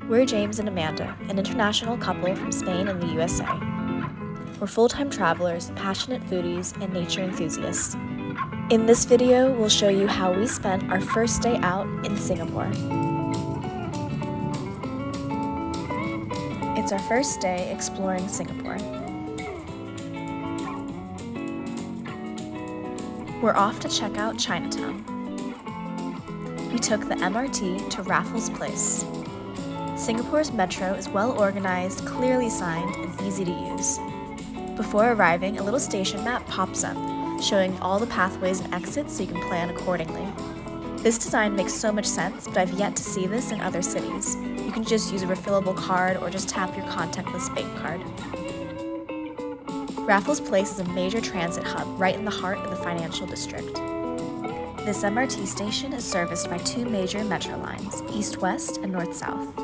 We're James and Amanda, an international couple from Spain and the USA. We're full-time travelers, passionate foodies, and nature enthusiasts. In this video, we'll show you how we spent our first day out in Singapore. It's our first day exploring Singapore. We're off to check out Chinatown. We took the MRT to Raffle's place. Singapore's metro is well organized, clearly signed, and easy to use. Before arriving, a little station map pops up, showing all the pathways and exits so you can plan accordingly. This design makes so much sense, but I've yet to see this in other cities. You can just use a refillable card or just tap your contactless bank card. Raffles Place is a major transit hub right in the heart of the financial district. This MRT station is serviced by two major metro lines, east-west and north-south.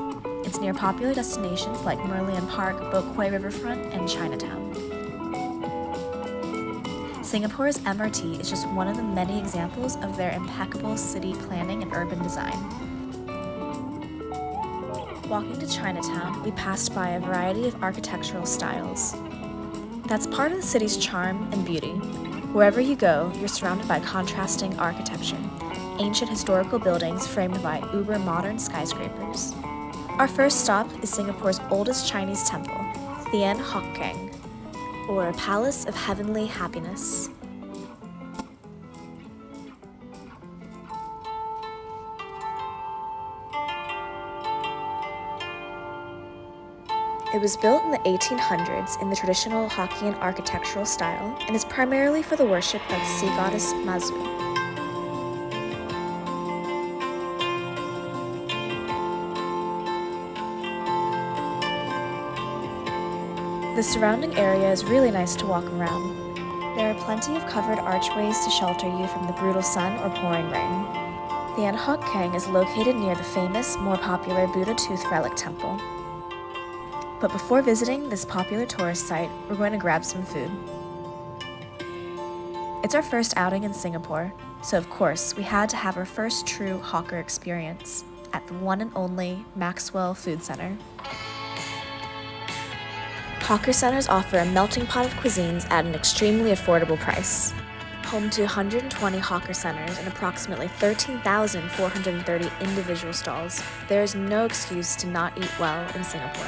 It's near popular destinations like Merlion Park, Boat Quay Riverfront, and Chinatown. Singapore's MRT is just one of the many examples of their impeccable city planning and urban design. Walking to Chinatown, we passed by a variety of architectural styles. That's part of the city's charm and beauty. Wherever you go, you're surrounded by contrasting architecture, ancient historical buildings framed by uber-modern skyscrapers. Our first stop is Singapore's oldest Chinese temple, Thien Hock, Keng, or a palace of heavenly happiness. It was built in the 1800s in the traditional Hokkien architectural style and is primarily for the worship of the sea goddess Mazu. The surrounding area is really nice to walk around. There are plenty of covered archways to shelter you from the brutal sun or pouring rain. Thien Hock Keng is located near the famous, more popular Buddha Tooth Relic Temple. But before visiting this popular tourist site, we're going to grab some food. It's our first outing in Singapore, so of course, we had to have our first true hawker experience at the one and only Maxwell Food Centre. Hawker centers offer a melting pot of cuisines at an extremely affordable price. Home to 120 hawker centers and approximately 13,430 individual stalls, there is no excuse to not eat well in Singapore.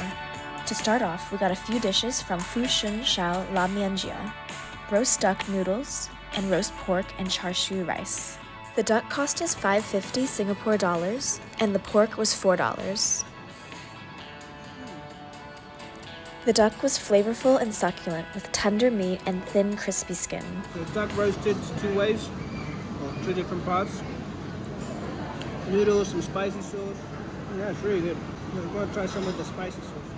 To start off, we got a few dishes from Fu Shun Shao La Mian Jia, roast duck noodles, and roast pork and char siu rice. The duck cost us 5.50 Singapore dollars, and the pork was $4. The duck was flavorful and succulent, with tender meat and thin, crispy skin. The duck roasted two ways, or two different parts. Noodles, some spicy sauce. Yeah, it's really good. I'm going to try some of the spicy sauce.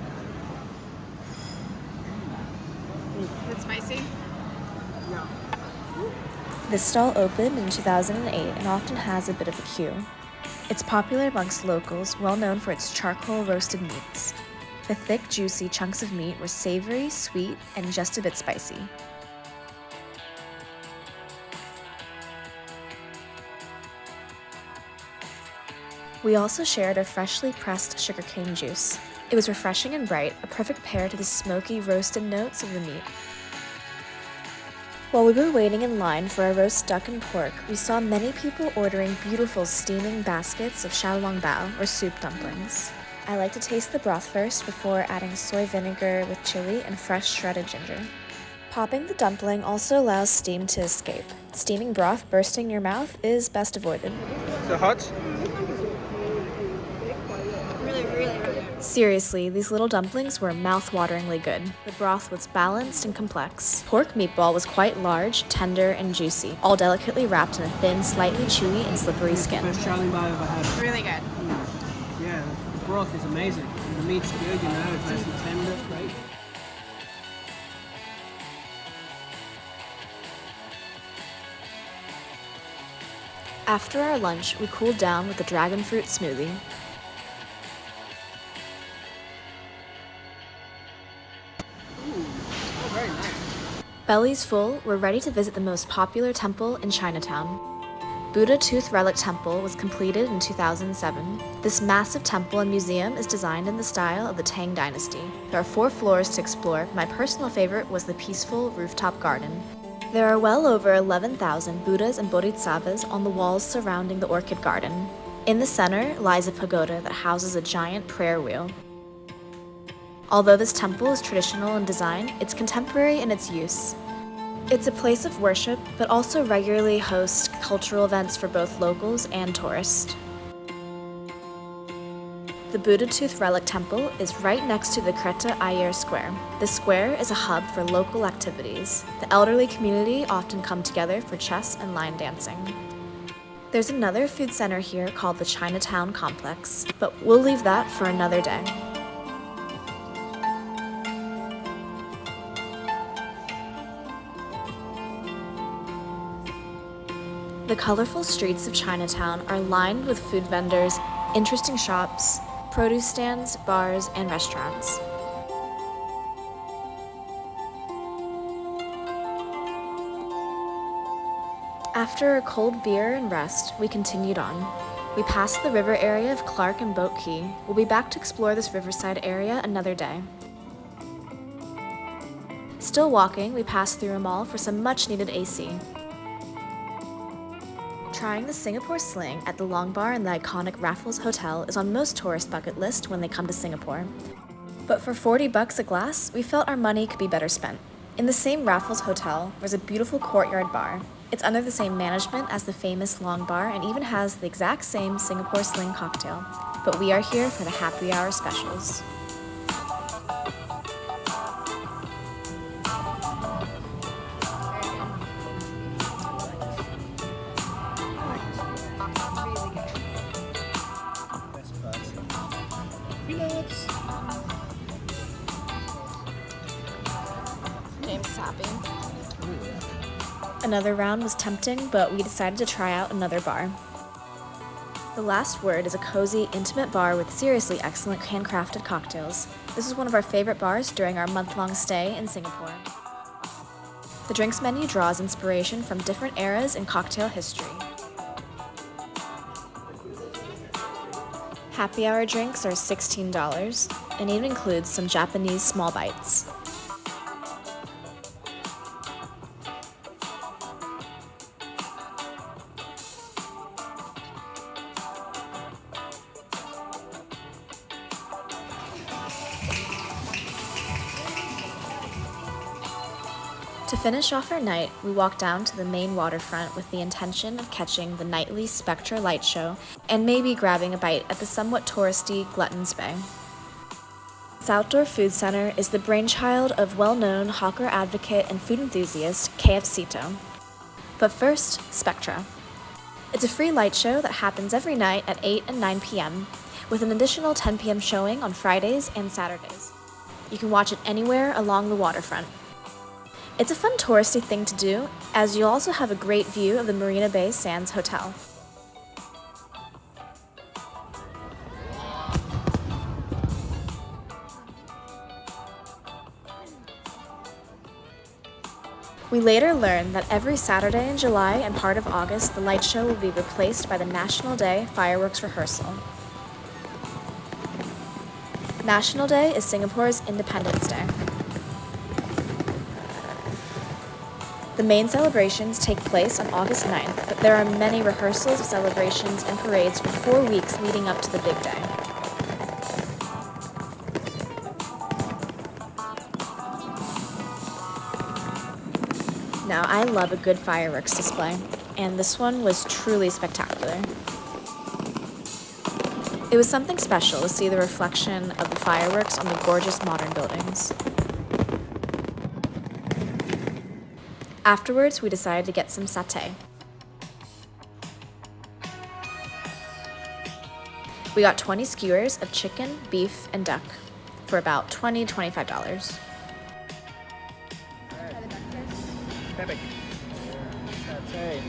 Is it spicy? Yeah. This stall opened in 2008 and often has a bit of a queue. It's popular amongst locals, well known for its charcoal roasted meats. The thick, juicy chunks of meat were savory, sweet, and just a bit spicy. We also shared a freshly pressed sugarcane juice. It was refreshing and bright, a perfect pair to the smoky, roasted notes of the meat. While we were waiting in line for our roast duck and pork, we saw many people ordering beautiful steaming baskets of xiao long bao, or soup dumplings. I like to taste the broth first before adding soy vinegar with chili and fresh shredded ginger. Popping the dumpling also allows steam to escape. Steaming broth bursting your mouth is best avoided. Is it hot? Seriously, these little dumplings were mouth-wateringly good. The broth was balanced and complex. Pork meatball was quite large, tender, and juicy, all delicately wrapped in a thin, slightly chewy and slippery skin. Best chow bao I've ever had. Really good. Yeah, the broth is amazing. The meat's good, it's nice and tender, it's great. After our lunch, we cooled down with a dragon fruit smoothie. Very nice. Bellies full, we're ready to visit the most popular temple in Chinatown. Buddha Tooth Relic Temple was completed in 2007. This massive temple and museum is designed in the style of the Tang Dynasty. There are 4 floors to explore. My personal favorite was the peaceful rooftop garden. There are well over 11,000 Buddhas and Bodhisattvas on the walls surrounding the orchid garden. In the center lies a pagoda that houses a giant prayer wheel. Although this temple is traditional in design, it's contemporary in its use. It's a place of worship, but also regularly hosts cultural events for both locals and tourists. The Buddha Tooth Relic Temple is right next to the Kreta Iyer Square. This square is a hub for local activities. The elderly community often come together for chess and line dancing. There's another food center here called the Chinatown Complex, but we'll leave that for another day. The colorful streets of Chinatown are lined with food vendors, interesting shops, produce stands, bars, and restaurants. After a cold beer and rest, we continued on. We passed the river area of Clark and Boat Key. We'll be back to explore this riverside area another day. Still walking, we passed through a mall for some much-needed AC. Trying the Singapore Sling at the Long Bar and the iconic Raffles Hotel is on most tourist bucket lists when they come to Singapore. But for $40 a glass, we felt our money could be better spent. In the same Raffles Hotel, there's a beautiful courtyard bar. It's under the same management as the famous Long Bar and even has the exact same Singapore Sling cocktail. But we are here for the happy hour specials. James happy. Another round was tempting, but we decided to try out another bar. The Last Word is a cozy, intimate bar with seriously excellent handcrafted cocktails. This is one of our favorite bars during our month-long stay in Singapore. The drinks menu draws inspiration from different eras in cocktail history. Happy hour drinks are $16, and it includes some Japanese small bites. To finish off our night, we walked down to the main waterfront with the intention of catching the nightly Spectra Light Show and maybe grabbing a bite at the somewhat touristy Glutton's Bay. This outdoor food center is the brainchild of well-known hawker advocate and food enthusiast K.F. Seetoh. But first, Spectra. It's a free light show that happens every night at 8 and 9 p.m., with an additional 10 p.m. showing on Fridays and Saturdays. You can watch it anywhere along the waterfront. It's a fun touristy thing to do, as you'll also have a great view of the Marina Bay Sands Hotel. We later learned that every Saturday in July and part of August, the light show will be replaced by the National Day fireworks rehearsal. National Day is Singapore's Independence Day. The main celebrations take place on August 9th, but there are many rehearsals, celebrations, and parades for 4 weeks leading up to the big day. Now, I love a good fireworks display, and this one was truly spectacular. It was something special to see the reflection of the fireworks on the gorgeous modern buildings. Afterwards, we decided to get some satay. We got 20 skewers of chicken, beef, and duck for about $20–25. Epic. Satay.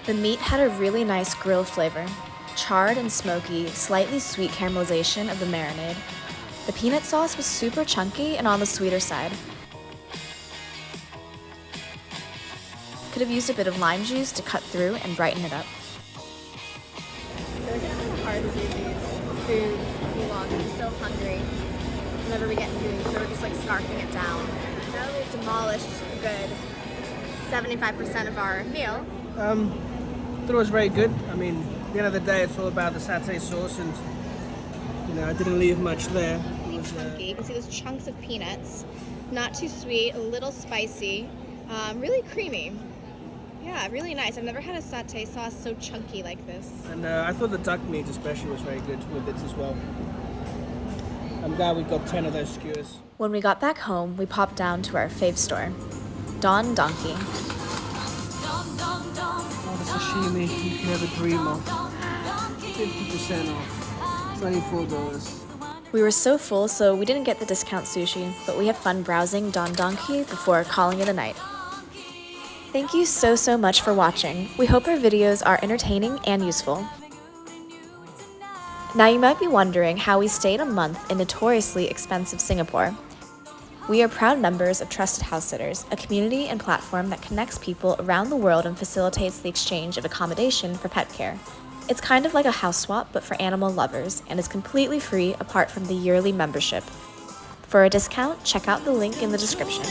Good? The meat had a really nice grill flavor, charred and smoky, slightly sweet caramelization of the marinade. The peanut sauce was super chunky and on the sweeter side. Could have used a bit of lime juice to cut through and brighten it up. I feel like it's kind of hard to do these food vlogs. I'm so hungry whenever we get food, so we're just like scarfing it down. Now that we've demolished a good 75% of our meal. Thought it was very good. I mean, at the end of the day, it's all about the satay sauce, and you know, I didn't leave much there. It was, Chunky. You can see those chunks of peanuts. Not too sweet, a little spicy, really creamy. Yeah, really nice. I've never had a satay sauce so chunky like this. And I thought the duck meat especially was very good with it as well. I'm glad we got 10 of those skewers. When we got back home, we popped down to our fave store, Don Donkey. Oh, the sashimi you can ever dream of. 50% off. $24. We were so full, so we didn't get the discount sushi, but we had fun browsing Don Donkey before calling it a night. Thank you so much for watching. We hope our videos are entertaining and useful. Now you might be wondering how we stayed a month in notoriously expensive Singapore. We are proud members of Trusted House Sitters, a community and platform that connects people around the world and facilitates the exchange of accommodation for pet care. It's kind of like a house swap, but for animal lovers, and is completely free apart from the yearly membership. For a discount, check out the link in the description.